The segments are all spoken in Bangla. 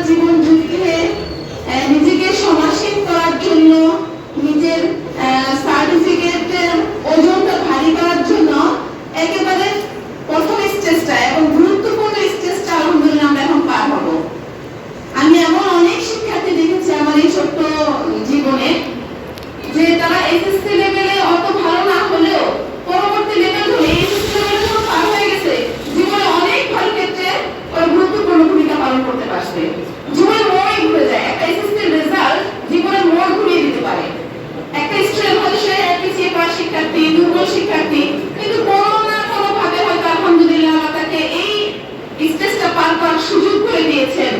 জীবন যুদ্ধে নিজেকে সমাসীন করার জন্য, নিজের সার্টিফিকেটের ওজনটা ভারী করার জন্য একেবারে প্রথম স্টেজটা এবং গুরুত্বপূর্ণ স্টেজটা আলহামদুলিল্লাহ আমরা এখন পার হব। আমি এমন অনেক শিক্ষার্থী দেখেছি আমার এই ছোট্ট জীবনে যে তারা এসএসসি লেভেলে অত ভালো না হলেও পরবর্তী লেভেল ধরে এসএসসি লেভেলে যখন পার হয়ে গেছে জীবনে অনেক ভালো ক্ষেত্রে ওরা গুরুত্বপূর্ণ ভূমিকা পালন করতে পারছে। জীবনের মোড়ই ঘুরে যায়, একটা এসএসসি রেজাল্ট জীবনের মোড় ঘুরিয়ে দিতে পারে। একটা স্টুডেন্ট হয়তো সে পিছিয়ে পড়া শিক্ষার্থী, দুর্বল শিক্ষার্থী, কিন্তু কোনো না কোনো ভাবে হয়তো আলহামদুলিল্লাহ তাকে এই স্টেজটা পার করার সুযোগ করে দিয়েছেন।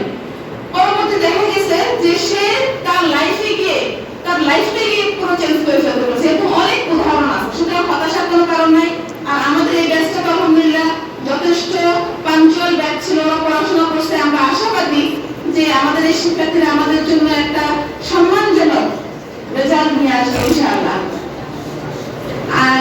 পরবর্তী দেখা গেছে যে সে তার লাইফে গিয়ে তার লাইফটাকে পুরো চেঞ্জ করে ফেলতে পারছে। এরকম অনেক উদাহরণ আছে, সুতরাং হতাশার কোনো কারণ নাই। আর আমাদের এই ব্যাচটা তো আলহামদুলিল্লাহ যথেষ্ট পাঞ্চুয়াল ব্যাচ ছিল, ওরা পড়াশোনা করছে। আমরা আশাবাদী যে আমাদের এই শিক্ষার্থীরা আমাদের জন্য একটা সম্মানজনক রেজাল্ট নিয়ে আসবে ইনশাআল্লাহ। আর